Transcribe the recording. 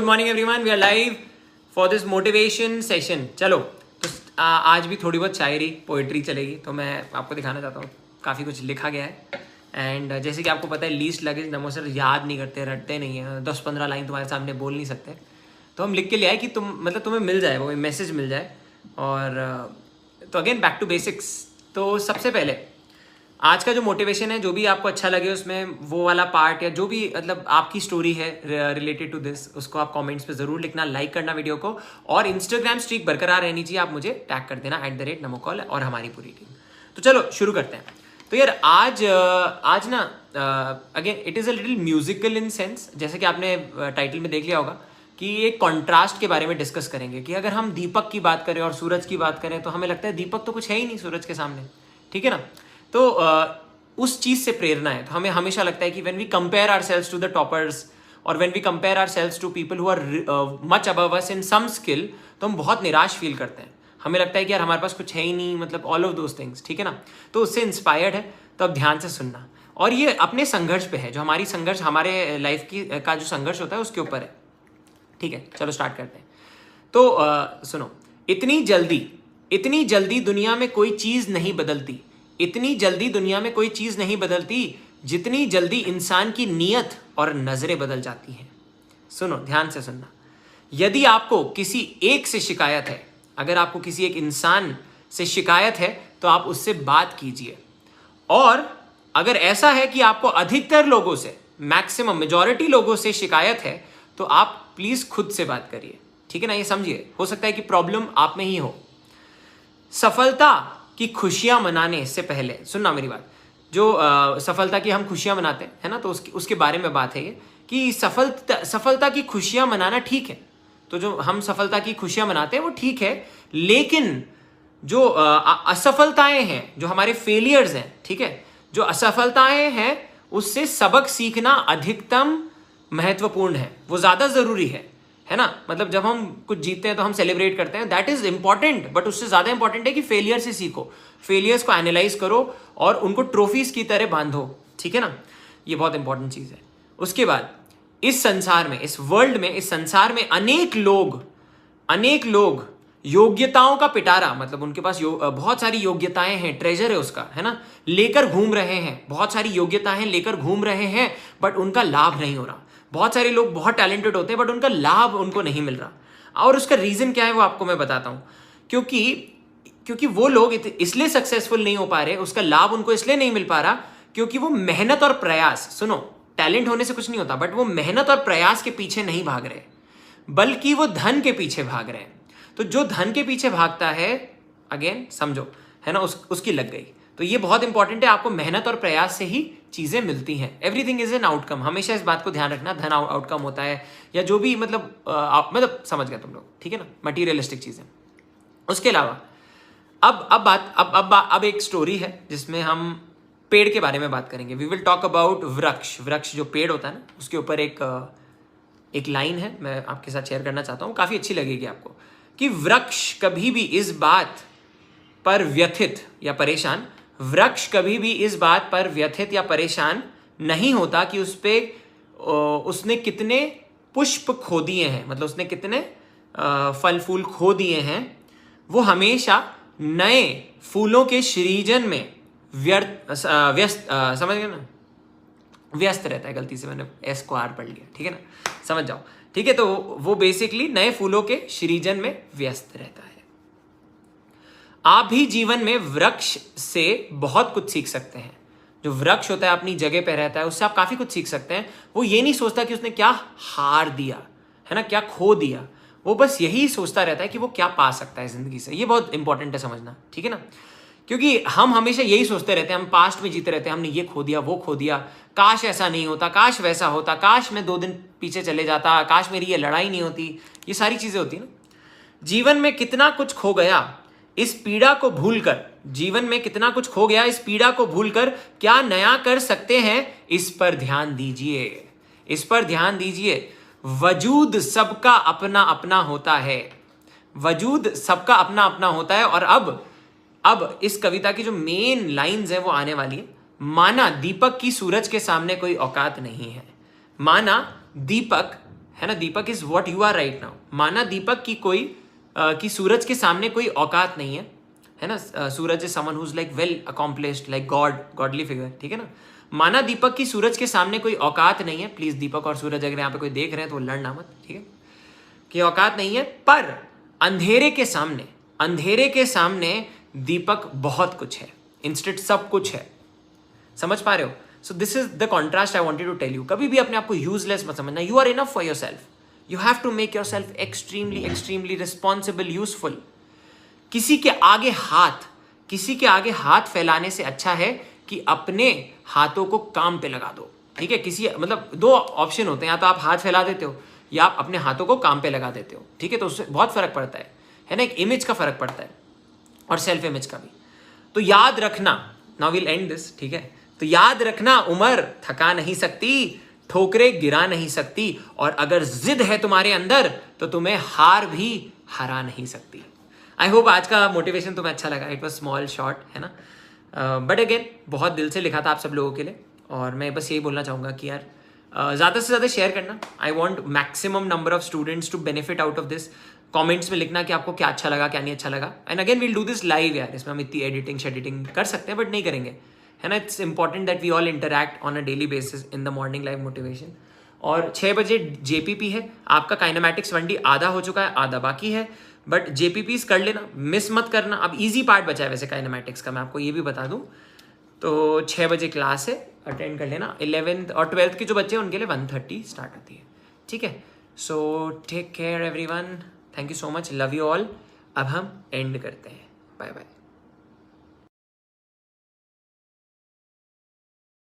Good morning everyone, we are live for this motivation session. चलो तो आज भी थोड़ी बहुत शायरी पोइट्री चलेगी, तो मैं आपको दिखाना चाहता हूँ काफ़ी कुछ लिखा गया है। एंड जैसे कि आपको पता है लीस्ट लगेज नमो सर याद नहीं करते, रटते नहीं है, 10-15 लाइन तुम्हारे सामने बोल नहीं सकते, तो हम लिख के ले आए कि तुम्हें मिल जाए, वो मैसेज मिल जाए। और तो अगेन बैक टू बेसिक्स। तो सबसे पहले आज का जो मोटिवेशन है, जो भी आपको अच्छा लगे उसमें वो वाला पार्ट या जो भी मतलब आपकी स्टोरी है रिलेटेड टू दिस, उसको आप कमेंट्स पे ज़रूर लिखना, लाइक करना वीडियो को, और इंस्टाग्राम स्ट्रीक बरकरार रहनी चाहिए, आप मुझे टैग कर देना @NamoCall और हमारी पूरी टीम। तो चलो शुरू करते हैं। तो यार आज ना again it is a little musical in sense, जैसे कि आपने टाइटल में देख लिया होगा कि एक कॉन्ट्रास्ट के बारे में डिस्कस करेंगे कि अगर हम दीपक की बात करें और सूरज की बात करें तो हमें लगता है दीपक तो कुछ है ही नहीं सूरज के सामने, ठीक है ना। तो उस चीज़ से प्रेरणा है। तो हमें हमेशा लगता है कि when we compare ourselves to the toppers और when we compare ourselves to people who are much above us in some skill, तो हम बहुत निराश फील करते हैं। हमें लगता है कि यार हमारे पास कुछ है ही नहीं, मतलब ऑल ऑफ दोज थिंग्स, ठीक है ना। तो उससे इंस्पायर्ड है, तो अब ध्यान से सुनना। और ये अपने संघर्ष पे है, जो हमारी संघर्ष, हमारे लाइफ की का जो संघर्ष होता है उसके ऊपर है, ठीक है। चलो स्टार्ट करते हैं। तो सुनो, इतनी जल्दी दुनिया में कोई चीज़ नहीं बदलती, इतनी जल्दी दुनिया में कोई चीज़ नहीं बदलती जितनी जल्दी इंसान की नीयत और नज़रें बदल जाती हैं। सुनो, ध्यान से सुनना। यदि आपको किसी एक से शिकायत है, अगर आपको किसी एक इंसान से शिकायत है तो आप उससे बात कीजिए। और अगर ऐसा है कि आपको अधिकतर लोगों से, मैक्सिमम मेजॉरिटी लोगों से शिकायत है, तो आप प्लीज़ खुद से बात करिए, ठीक है ना। ये समझिए, हो सकता है कि प्रॉब्लम आप में ही हो। सफलता की खुशियां मनाने से पहले सुनना मेरी बात, जो सफलता की हम खुशियां मनाते हैं, है ना, तो उसके बारे में बात है ये कि सफलता की खुशियां मनाना ठीक है। तो जो हम सफलता की खुशियां मनाते हैं वो ठीक है, लेकिन जो असफलताएं हैं, जो हमारे फेलियर्स हैं, ठीक है, जो असफलताएं हैं उससे सबक सीखना अधिकतम महत्वपूर्ण है, वो ज़्यादा ज़रूरी है ना। मतलब जब हम कुछ जीतते हैं तो हम सेलिब्रेट करते हैं, दैट इज इंपॉर्टेंट, बट उससे ज़्यादा इंपॉर्टेंट है कि फेलियर से सीखो, फेलियर्स को एनालाइज करो और उनको ट्रॉफीज की तरह बांधो, ठीक है ना। ये बहुत इंपॉर्टेंट चीज़ है। उसके बाद इस संसार में, इस वर्ल्ड में, इस संसार में अनेक लोग योग्यताओं का पिटारा, मतलब उनके पास बहुत सारी योग्यताएं हैं, ट्रेजर है उसका, है ना, लेकर घूम रहे हैं, बहुत सारी योग्यताएं लेकर घूम रहे हैं, बट उनका लाभ नहीं हो रहा। बहुत सारे लोग बहुत टैलेंटेड होते हैं बट उनका लाभ उनको नहीं मिल रहा। और उसका रीज़न क्या है वो आपको मैं बताता हूँ। क्योंकि वो लोग इसलिए सक्सेसफुल नहीं हो पा रहे, उसका लाभ उनको इसलिए नहीं मिल पा रहा क्योंकि वो मेहनत और प्रयास, सुनो, टैलेंट होने से कुछ नहीं होता, बट वो मेहनत और प्रयास के पीछे नहीं भाग रहे, बल्कि वो धन के पीछे भाग रहे हैं। तो जो धन के पीछे भागता है, अगेन समझो, है ना, उसकी लग गई। तो ये बहुत इंपॉर्टेंट है, आपको मेहनत और प्रयास से ही चीज़ें मिलती हैं। एवरीथिंग इज एन आउटकम, हमेशा इस बात को ध्यान रखना, धन आउटकम होता है या जो भी, मतलब समझ गए तुम लोग, ठीक है ना, मटीरियलिस्टिक चीज़ें। उसके अलावा अब एक स्टोरी है जिसमें हम पेड़ के बारे में बात करेंगे। वी विल टॉक अबाउट वृक्ष जो पेड़ होता है ना, उसके ऊपर एक लाइन है, मैं आपके साथ शेयर करना चाहता हूँ, काफ़ी अच्छी लगेगी आपको, कि वृक्ष कभी भी इस बात पर व्यथित या परेशान, वृक्ष कभी भी इस बात पर व्यथित या परेशान नहीं होता कि उसने कितने पुष्प खो दिए हैं, मतलब उसने कितने फल फूल खो दिए हैं। वो हमेशा नए फूलों के सृजन में व्यस्त समझ गए ना, व्यस्त रहता है। गलती से मैंने एस को आर पढ़ लिया, ठीक है ना, समझ जाओ, ठीक है। तो वो बेसिकली नए फूलों के सृजन में व्यस्त रहता है। आप भी जीवन में वृक्ष से बहुत कुछ सीख सकते हैं। जो वृक्ष होता है अपनी जगह पे रहता है, उससे आप काफ़ी कुछ सीख सकते हैं। वो ये नहीं सोचता कि उसने क्या हार दिया, है ना, क्या खो दिया, वो बस यही सोचता रहता है कि वो क्या पा सकता है ज़िंदगी से। ये बहुत इंपॉर्टेंट है समझना, ठीक है ना, क्योंकि हम हमेशा यही सोचते रहते हैं, हम पास्ट में जीते रहते हैं, हमने ये खो दिया, वो खो दिया, काश ऐसा नहीं होता, काश वैसा होता, काश मैं 2 दिन पीछे चले जाता, काश मेरी ये लड़ाई नहीं होती, ये सारी चीज़ें होती ना। जीवन में कितना कुछ खो गया इस पीड़ा को भूलकर, जीवन में कितना कुछ खो गया इस पीड़ा को भूलकर क्या नया कर सकते हैं, इस पर ध्यान दीजिए, इस पर ध्यान दीजिए। वजूद सबका अपना अपना होता है, वजूद सबका अपना अपना होता है। और अब इस कविता की जो मेन लाइंस है वो आने वाली है। माना दीपक की सूरज के सामने कोई औकात नहीं है, माना दीपक है ना, deepak is what you are right now. माना दीपक की कोई कि सूरज के सामने कोई औकात नहीं है ना, suraj is someone who is like well accomplished, like godly figure, ठीक है ना। माना दीपक की सूरज के सामने कोई औकात नहीं है, प्लीज दीपक और सूरज अगर यहाँ पे कोई देख रहे हैं तो लड़ना मत, ठीक है, कि औकात नहीं है, पर अंधेरे के सामने दीपक बहुत कुछ है, इंस्टेड सब कुछ है। समझ पा रहे हो? So this is the contrast I wanted to tell you. कभी भी अपने आप को यूजलेस मत समझना, you are enough for yourself, you have to make yourself extremely responsible, useful. किसी के आगे हाथ फैलाने से अच्छा है कि अपने हाथों को काम पे लगा दो, ठीक है। किसी मतलब दो ऑप्शन होते हैं, या तो आप हाथ फैला देते हो या आप अपने हाथों को काम पे लगा देते हो, ठीक है। तो उससे बहुत फर्क पड़ता है ना, एक इमेज का फर्क पड़ता है और सेल्फ इमेज का भी। तो याद रखना, नाउ विल एंड दिस, ठीक है। तो याद रखना, उम्र थका नहीं सकती, ठोकरें गिरा नहीं सकती, और अगर जिद है तुम्हारे अंदर तो तुम्हें हार भी हरा नहीं सकती। आई होप आज का मोटिवेशन तुम्हें अच्छा लगा। इट वॉज स्मॉल शॉर्ट, है ना, बट अगेन बहुत दिल से लिखा था आप सब लोगों के लिए। और मैं बस यही बोलना चाहूँगा कि यार ज़्यादा से ज़्यादा शेयर करना। I want maximum number of students to benefit out of this. Comments में लिखना कि आपको क्या अच्छा लगा, क्या नहीं अच्छा लगा। And again will do this live यार, इसमें हम इतनी एडिटिंग कर सकते हैं बट नहीं करेंगे, है ना। It's important that we all interact on a daily basis in the morning live motivation. और 6 बजे JPP है आपका। काइनेमैटिक्स 1D आधा हो चुका है, आधा बाकी है, बट JPPs कर लेना, मिस मत करना। अब ईजी पार्ट बचा है वैसे काइनेमैटिक्स का, मैं आपको ये भी बता दूं। तो 6 बजे क्लास है, अटेंड कर लेना। 11th और 12th के जो बच्चे हैं उनके लिए 1:30 स्टार्ट होती है, ठीक है। So take care everyone, thank you so much, love you all. अब हम एंड करते हैं, बाय बाय।